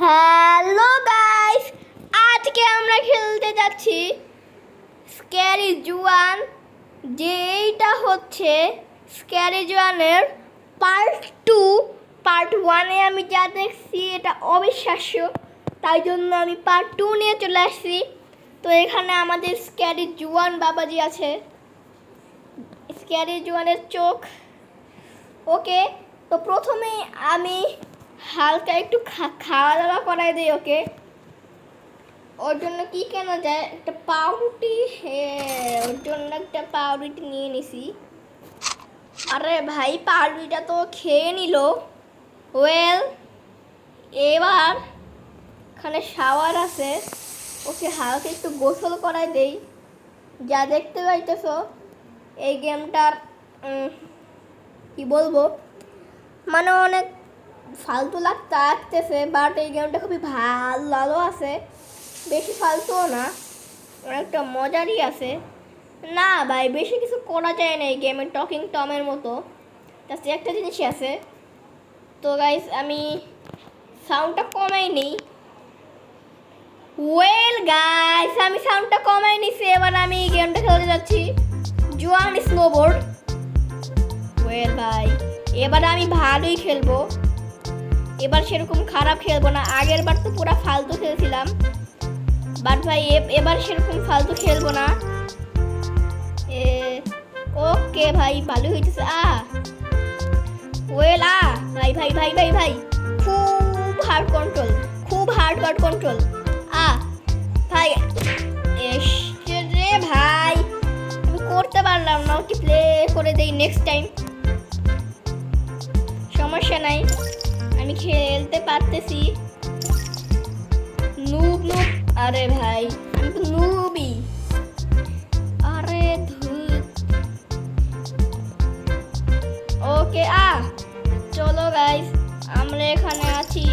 Hello guys, আজকে আমরা খেলতে যাচ্ছি স্ক্যারি জুয়ান। যেইটা হচ্ছে স্ক্যারি জুয়ানের পার্ট 1 আমি যা দেখছি এটা অবিশ্বাস্য, তাই জন্য আমি পার্ট 2 নিয়ে চলে আসছি। তো এখানে আমাদের স্ক্যারি জুয়ান বাবাজি আছে, স্ক্যারি জুয়ানের চোখ। ওকে, তো প্রথমে আমি হালকা একটু খাওয়া দাওয়া করাই দিই ওকে। ওর জন্য কি কেনা যায়, একটা পাউরুটি। হ্যাঁ, ওর জন্য একটা পাউরুটি নিয়ে নিছি। আরে ভাই, পাউরুটিটা তো খেয়ে নিল। ওয়েল, এবার এখানে শাওয়ার আছে, ওকে হালকা একটু গোসল করাই দেই। যা দেখতে পাইতেছ এই গেমটার কি বলবো, মানে অনেক ফালতু লাগতেছে, বাট এই গেমটা খুবই ভালো আছে, বেশি ফালতুও না, অনেকটা মজারই আছে। না ভাই, বেশি কিছু করা যায় না এই গেমের, টকিং টমের মতো। তাতে একটা জিনিসই আছে। তো গাইস, আমি সাউন্ডটা কমাই নিই। ওয়েল গাইস, আমি সাউন্ডটা কমাই নিছি। এবার আমি এই গেমটা খেলতে যাচ্ছি, জুয়ান স্নোবোর্ড। ওয়েল ভাই, এবার আমি ভালোই খেলবো, এবার সেরকম খারাপ খেলবো না। আগের বার তো পুরো ফালতু খেলছিলাম, বাট ভাই এবার সেরকম ফালতু খেলবো না। ওকে ভাই, ভালো হয়েছে। ওয়েল ভাই ভাই ভাই ভাই ভাই, খুব হার্ড কন্ট্রোল, খুব হার্ড কন্ট্রোল। ভাই রে ভাই, আমি করতে পারলাম না, ওকে প্লে করে দেই নেক্সট টাইম। সমস্যা নাই, আমি খেলতে পারতেছি। নুব। আরে ভাই, আমি তো নুবই। আরে ওকে, চলো গাইস, আমরা এখানে আছি।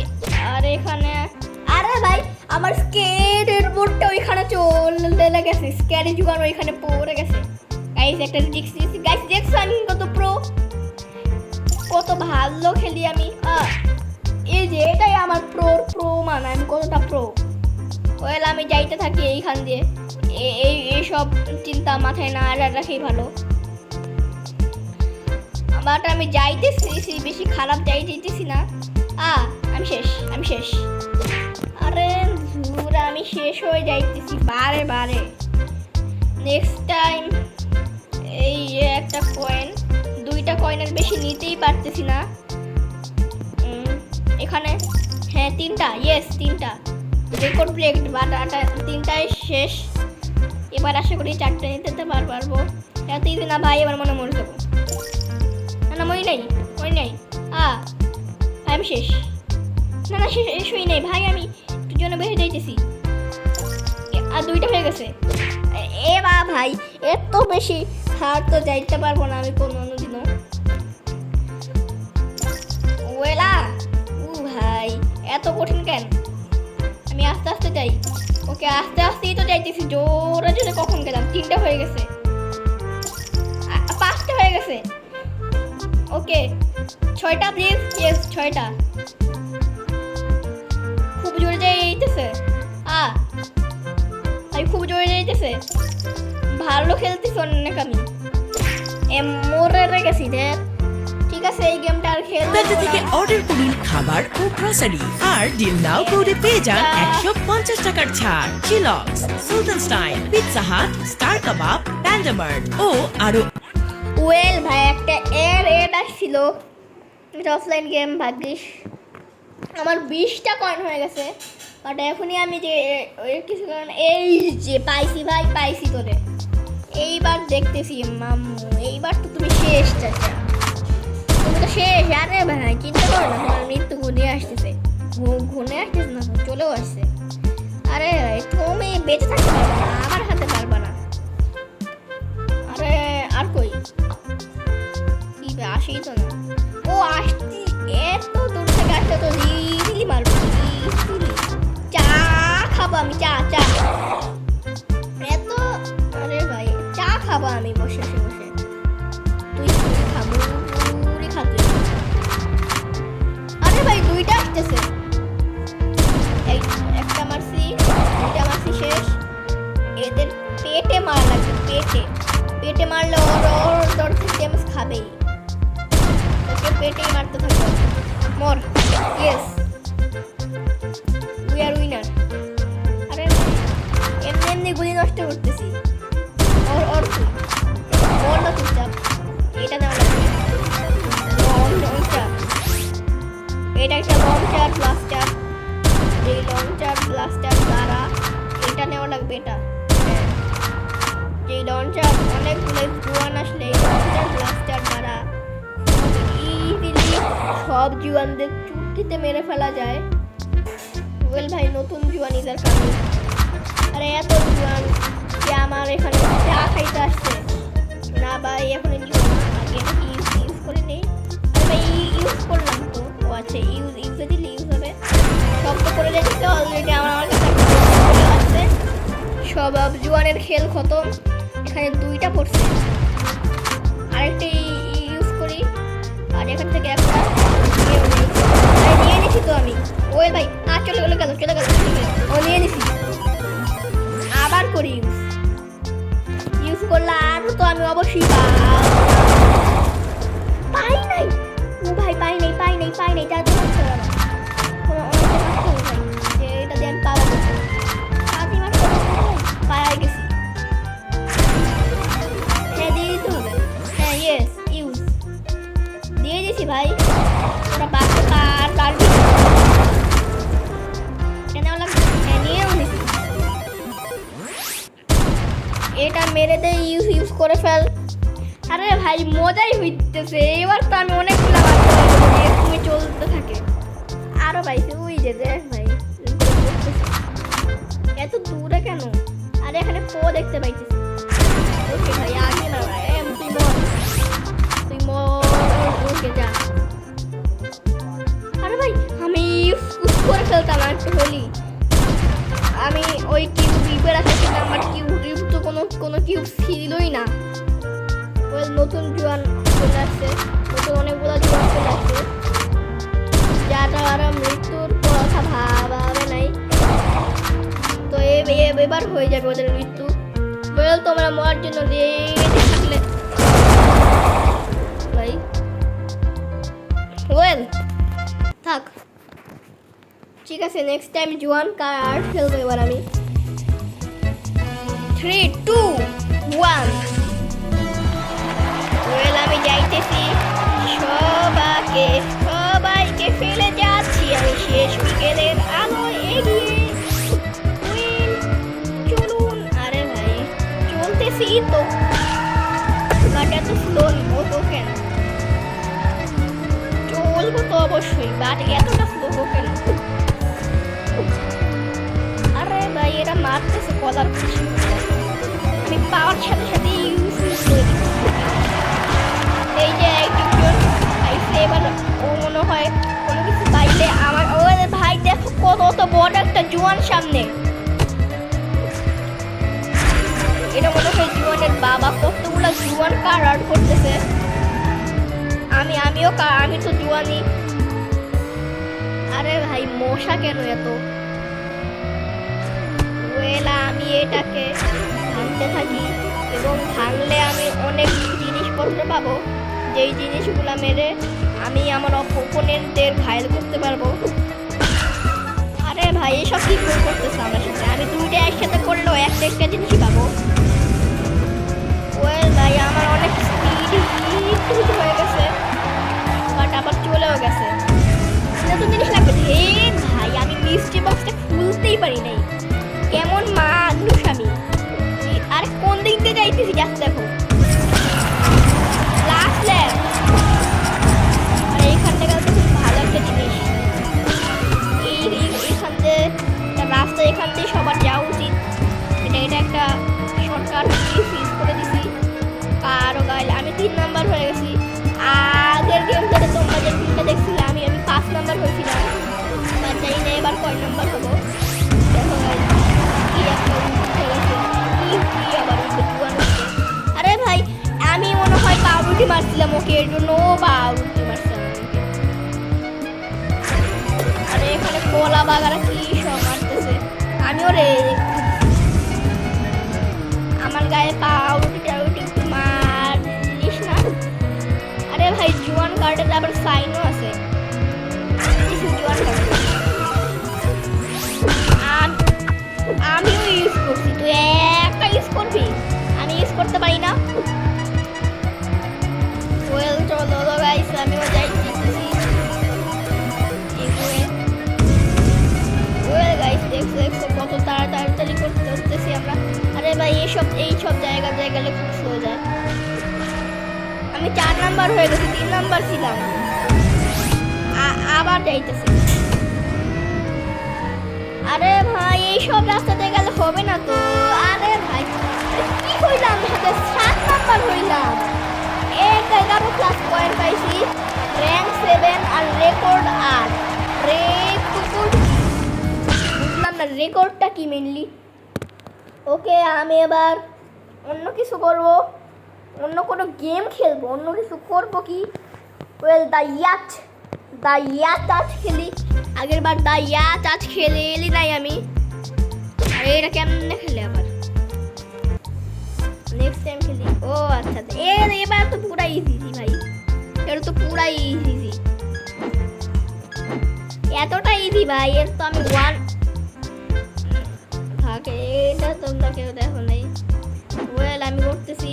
আর এখানে আরে ভাই, আমার স্কেটের বোর্ডটা ওইখানে চলে গেছে, স্ক্যারি জুগান ওইখানে পড়ে গেছে। গাইস, একটা রিস্ক নিয়েছি। গাইস দেখছো আমি কত প্রো, কত ভালো খেলি আমি। এই যে এটাই আমার প্রো মান, আমি কতটা প্রো। ওয়েল, আমি যাইতে থাকি এইখান দিয়ে, এইসব চিন্তা মাথায় না রাখাই ভালো। বাট আমি যাইতেছি, বেশি খারাপ যাইতেছি না। আমি শেষ। আরে ধুরা, আমি শেষ হয়ে যাইতেছি বারে। নেক্সট টাইম এই একটা কয়েন, 2টা কয়েনের বেশি নিতেই পারতেছি না। এখানে হ্যাঁ 3টা, ইয়েস 3টা রেকর্ড ব্রেক, বাট 3টাই শেষ। এবার আশা করি 4টা নিতে পারবো। এতই না ভাই, এবার মরে যাবো। না মই নাই ভাই, আমি শেষ। না শেষ হই নাই ভাই, আমি জন্য বেশি যাইতেছি। আর 2টা হয়ে গেছে। ভাই, এত বেশি হার তো যাইতে পারবো না আমি কোনোদিনও। ওয়েলা ভাই, এত কঠিন কেন? আমি আস্তে যাই। ওকে, আস্তেই তো যাইতেছি, জোরে কখন গেলাম? 3টা হয়ে গেছে, 5টা হয়ে গেছে। ওকে, 6টা প্লিজ। ইয়েস, 6টা। খুব জোরে যাইতেছে। খুব জোরে যাইতেছে, ভালো খেলতেছি অনেক। আমি মরে গেছি রে। ঠিক আছে, এই গেমটা আর খেলবো না। থেকে অর্ডার করুন খাবার ও গ্রসারি, আর ডিল নাও কোডে পেয়ে যান 150 টাকার ছাড়। চিলক্স, সুলতান স্টাইল, পিৎজা হাট, স্টার কাবাব, প্যান্ডামার্ট ও আরো। ওয়েল ভাই, একটা এড আসছিল, এটা অফলাইন গেম। ভাগ্যিস আমার 20টা কয়েন হয়ে গেছে, বাট এখনই আমি যে কিছু কারণে এই যে পাইছি ভাই, পাইছি তোরে। এইবার দেখতেছি মাম্মু, এইবার তো তুমি শেষ চাচা, তুমি তো শেষ। আরে ভাই, চিন্তা করো না, তোমার মৃত্যু ঘনিয়ে আসতেছে না, চলেও আসছে। আরে তুমি বেঁচে থাকতে পারবে না, আমার হাতে পারবে না। আরে আর কই কি আসেই তো না। আসছি, এত দূর থেকে আসতে তো রিলি মারবো। চা খাবো আমি, চা এত। আরে ভাই, চা খাবো আমি বসে। তুই খাবো, পুরি খাবি। আরে ভাই, 2টা আসতেছে। শেষ। এদের পেটে মারা লাগবে, পেটে পেটে মারলে ওর ড্যামেজ খাবেই। ওকে পেটেই মারতে থাকবে। মর। Yes, we are winner. আরে এমনি এমনি গুলি নষ্ট করতেছি। ওর মর না চুপচাপ। এটা নেওয়া লাগবে। লঞ্চার, এটা একটা লঞ্চার ব্লাস্টার। এই লঞ্চার ব্লাস্টার দ্বারা এটা নেওয়া লাগবে। এটা এই লঞ্চার অনেকগুলো জুয়ান আসলে এই লঞ্চার ব্লাস্টার দ্বারা ইজিলি সব জুয়ানদের চুটকিতে মেরে ফেলা যায়। ওয়েল ভাই, নতুন জুয়ান ইজার কারণে। আরে এত জুয়ান যে আমার এখানে চা খাইতে আসছে না ভাই, এখন নিব না। আগে এটাকে ইউজ করে নেই। আরে ভাই ইউজ করলাম তো। ও আচ্ছা, ইউজে দিলে ইউজ হবে। সব তো করে রেখেছে অলরেডি। আমার কাছে আসছে সব জুয়ানের খেল খতম। এখানে 2টা পড়ছে। আরেকটা ইউজ করি। আর এখান থেকে একটা নিয়ে নিছি তো আমি। ওই ভাই চলে গেল। ও নিয়ে নিছি। আবার করি ইউজ করলে আর তো আমি অবশ্যই পাই নাই। ও ভাই পাই নাই। যা তো এটা দিয়ে আমি পাবো। পাই গেছি। হ্যাঁ, দিয়ে দিতে হবে। হ্যাঁ, ইয়েস, ইউজ দিয়ে দিছি ভাই। ওরা বাকি পারবি। এটা মেরে দে, ইউজ করে ফেল। আরে ভাই মজাই হইতেছে। এবার তো আমি অনেকগুলো তুমি চলতে থাকে। আরো ভাই ওই যে দেখ ভাই এত দূরে কেন? আরে এখানে দেখতে পাইতেছি। ওকে ভাই, আগে না ভাই, তুই মর। ওকে যা। আরে ভাই আমি ইউজ করে ফেলতাম একটু হলি। আমি ওই কিউবের আসছিলাম, বাট কিউব তো কোনো কিউব ছিলই না। ওই নতুন জুয়ান চলে আসছে, নতুন অনেকগুলো জুয়ান চলে আসছে, যারা আর মৃত্যুর কথা ভাবে নাই। তো এবার হয়ে যাবে ওদের মৃত্যু। বল তোমরা মরার জন্য রেডি থাকলে ভাই। ওয়েল থাক, ঠিক আছে। নেক্সট টাইম জুয়ান কার্ড খেলবো এবার আমি। 3, 2, 1। ওয়েল আমি যাইতেছি। সবাইকে ফেলে যাচ্ছি আমি শেষ বিকেলের আলো এগিয়ে। চলুন। আরে ভাই চলতেছি তো, বাট এত স্লো কেন? চলবো তো অবশ্যই, বাট এতটা স্লো কেন? আরে ভাই এরা মারতেছে কলার খুশি। আমি পাওয়ার সাথে সাথে ইউজ করে দিই। এই যে একজন পাইছে, এবার ও মনে হয় কোনো কিছু পাইলে আমার। ও ভাই দেখো কত বড় একটা জুয়ান সামনে। এটা মনে হয় জুয়ানের বাবা। কতগুলো জুয়ান কার আউট করতেছে। আমি তো জুয়ানি। আরে ভাই মশা কেন এত? ওয়েলা আমি এটাকে ভাঙতে থাকি, এবং ভাঙলে আমি অনেক জিনিসপত্র পাবো, যেই জিনিসগুলো মেরে আমি আমার অপোনেন্টদের ঘায়েল করতে পারবো। আরে ভাই এসব কি করতেছে আমার সাথে? আমি 2টা একসাথে করলেও একটা জিনিসই পাবো। ওয়েল ভাই আমার অনেক স্পিড হয়ে গেছে, বাট আবার চলেও গেছে। নতুন জিনিস লাগবে। হে ভাই আমি মিস্ট্রি বক্সটা খুলতেই পারি নাই। কেমন মানুষ আমি। আর কোন দিক দিয়ে যাইতেছি দেখো। Last lab. আর এইখান থেকে খুব ভালো একটা জিনিস। এইখান থেকে রাস্তা, এখান দিয়ে সবার যাওয়া উচিত। এটা একটা শর্টকাট ইউজ করে দিছি। আরও গাইলে আমি 3 নাম্বার হয়ে গেছি। আগের গেমটাতে তোমরা যে 3টা দেখছিলে, আমি 5 নাম্বার হয়েছিলাম। জানি না এবার কয় নাম্বার হবো। দেখো কি একটা আরে ভাই আমি মনে হয় পাউরুটি মারছিলাম ওকে, এর জন্য ও পাউরুটি মারছিলাম। আরে এখানে কলা বাগারা কি সব মারতেছে। আমিও রে গায়ে পাউরুটি টাউরুটি একটু মারিস না। আরে ভাই জোয়ান কার্ডের আবার সাইনও আছে। কিছু জোয়ান কার্ড আমিও ইউজ করছি, তুই একটা ইউজ করবি, আমি ইউজ করতে পারি না। ওয়েল চলো গাইস, আমিও যাই দেখতেছি। ওয়েল গাইস দেখছো কত তাড়াতাড়ি করতেছি আমরা। আরে ভাই এই সব জায়গায় গেলে খুব স্লো যায়। আমি 4 নাম্বার হয়ে গেছি, 3 নাম্বার ছিলাম, আবার যাইতেছি। আরে ভাই এইসব রাস্তাতে গেলে হবে না তো। আরে ভাই কি হইলাম, সাথে 7 নাম্বার হইলাম। এক জায়গায় প্লাস পয়েন্ট পাইছি, র্যাঙ্ক 7 আর রেকর্ড 8। রেকর্ড বুঝলাম না রেকর্ডটা কি মেনলি। ওকে আমি এবার অন্য কিছু করব, অন্য কোনো গেম খেলবো, অন্য কিছু করবো কি। ওয়েল দ্য ইয়াত আজ খেলি। আগের বার দ্য ইয়াত আজ খেলি নাই আমি। আর এটা কেমনে খেলে আবার নেক্সট টাইম খেলি। ও আচ্ছা এবার তো পুরা ইজি ভাই, এটা তো পুরা ইজি, এতটা ইজি ভাই। এর তো আমি 1 থাকে, এটা তোমরা কেউ দেখো নাই। ওয়েল আমি করতেছি।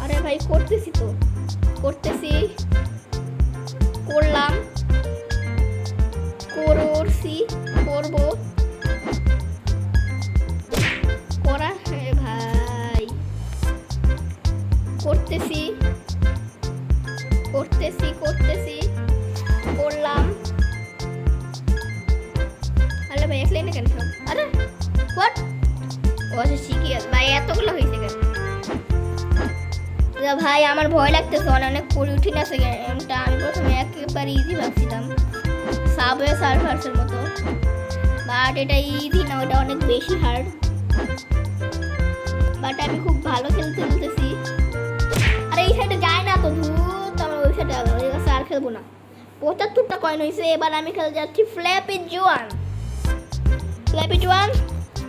আরে ভাই করতেছি করলাম, করবো করা। হ্যাঁ ভাই করতেছি করলাম। আরে ভাই এক লাইনে কেন সব? আরে হোয়াট, ও আচ্ছা শিখি ভাই, এতগুলো হয়েছে কেন? ভাই আমার ভয় লাগতেছে, অনেক কঠিন আছে গেমটা। আমি প্রথমে একেবারে ইজি ভাবছিলাম, সাবওয়ে সার্ফার্সের মতো, বাট এটা ইজি না, ওটা অনেক বেশি হার্ড। বাট আমি খুব ভালো খেলতেছি। আরে এই সাইডে যায় না তো, ধুর, তো আমরা ওই সাইডে আর খেলবো না। 75টা কয়েন হয়েছে। এবার আমি খেলতে যাচ্ছি ফ্ল্যাপি জোয়ান।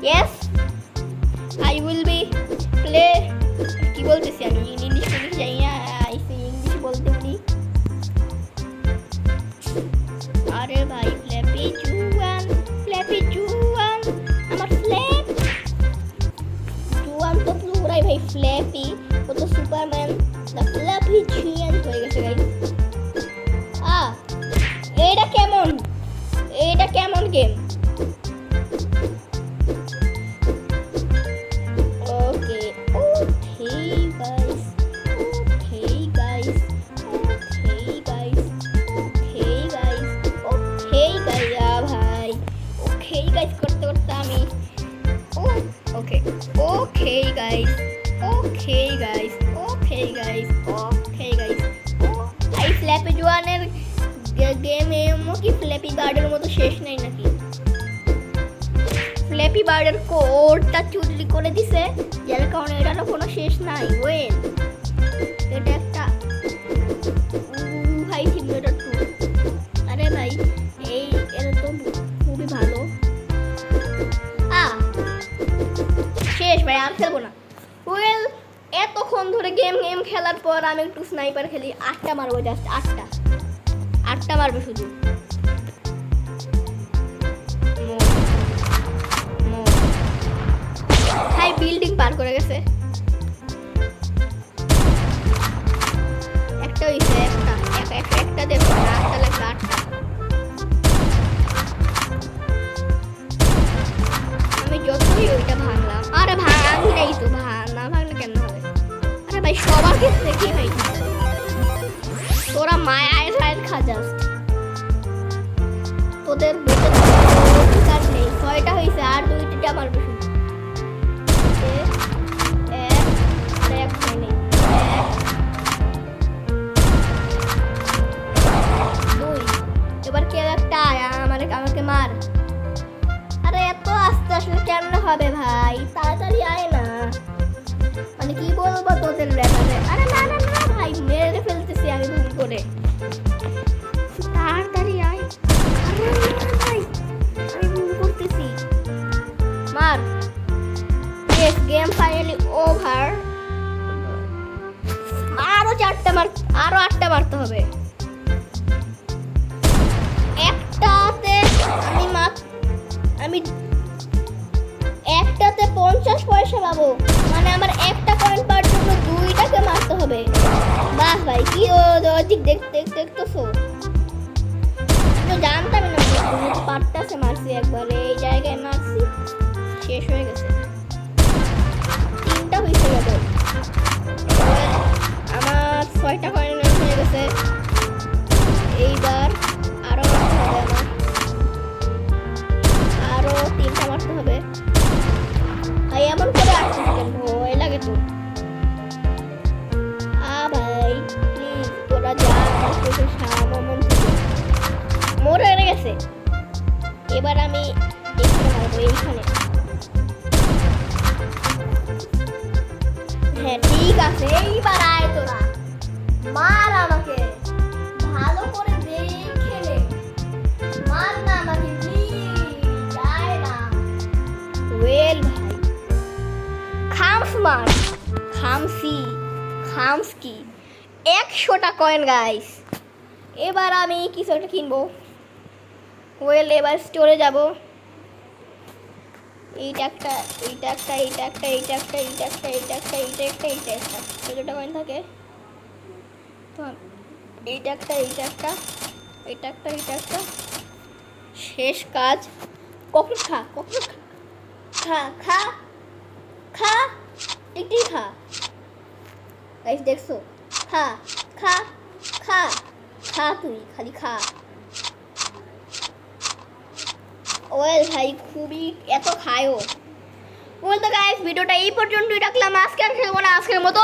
Yes I will be play. কি বলতেছি আমি, ইংলিশ যাই না, ইংলিশ বলতে উনি। আরে ভাই ফ্ল্যাপি জোয়ান, আমার ফ্ল্যাপ জোয়ান তো পুরাই ভাই ফ্ল্যাপি, ও তো সুপারম্যান। দ্য ফ্ল্যাপি জোয়ান হয়ে গেছে গাইস। এটা কেমন গেম? ওকে গাইস, ভাই ওকে গাইস করতে আমি ওকে গাইস এই ফ্ল্যাপি জোয়ানের গেমে কি ফ্ল্যাপি বার্ডের মতো শেষ নাই নাকি? ফ্ল্যাপি বার্ডের কোডটা চুরি করে দিছে, যার কারণে এটারও কোনো শেষ নাই। ওয়েল এটা একটা ভাই সিমুলেটর 2। আরে ভাই এটা তো খুবই ভালো। শেষ ভাই, আর খেলবো না। ওয়েল এতক্ষণ ধরে গেম খেলার পর আমি একটু স্নাইপার খেলি। 8টা মারবো, জাস্ট 8টা মারবে শুধু। ভাই বিল্ডিং পার করে গেছে। একটা হইছে, একটা দেখো না, 8টা লাগবে 8টা। আমি যতই ওইটা ভাঙলাম, আরে ভাঙি নাই তো, না ভাঙলে কেন হবে? আরে ভাই সবার ক্ষেত্রে কি ভাই, তোরা মায়ায় খা জাস্ট, তোদের অধিকার নেই। 6টা হয়েছে, আর 2টা মারবে শুধু। এবার কেউ একটা আমাকে মার। আরে এত আস্তে আসলে কেমন হবে ভাই, তাড়াতাড়ি আয় না। মানে কি বলবো তোদের ব্যাপারে। আরে না ভাই, মেরে ফেলতেছি আমি ভুল করে। তাড়াতাড়ি আয়। আরে ভাই আমি ভুল করতেছি। আরো 8টা মারতে হবে। একটাতে আমি একটাতে 50 পয়সা পাবো, মানে আমার একটা কয়েন পাওয়ার জন্য 2টাকে মারতে হবে। বাহ ভাই, কি ঠিক দেখতেছো? তো জানতাম না, পারটাছে মারছি একবারে, এই জায়গায় মারছি, শেষ হয়ে গেছে। 3টা হয়েছে গেল, আমার 6টা কয়েন হয়ে গেছে। এইবার আরো মারতে হবে, আরো 3টা মারতে হবে। ভাই এমন করে আসছিস কেন? ভয় লাগে তো। ভাই প্লিজ তোরা যা আসতেছে সামন থেকে। মোর হয়ে গেছে। এবার আমি এখানে মারবো, এইখানে। হ্যাঁ ঠিক আছে, এইবার আয় তোরা মার আমাকে, ভালো করে দেখে নে, মার না আমাকে প্লিজ, আয় না। ওয়েল ভাই, খামস মার, খামসকি 100টা কয়েন গাইস। এবার আমি কিছু একটা কিনবো। ওয়েল এবার স্টোরে যাব। এইটা একটা, এইটা একটা, এইটা একটা, এইটা একটা, এইটা একটা, এইটা একটা, এইটা একটা, এইটা একটা, কতটা কয়েন থাকে? তো এইটা একটা, এইটা একটা, এইটা একটা, এইটা একটা, শেষ কাজ। কখন খা, কখন খা, খা খা, টিকটি খা গাইস, দেখছো? খা খা খা খা, তুই খালি খা। ওয়েল ভাই খুবই এত খায়ও। বলতো গাইস, ভিডিওটা এই পর্যন্তই রাখলাম, আজকে আর খেলবো না, আজকের মতো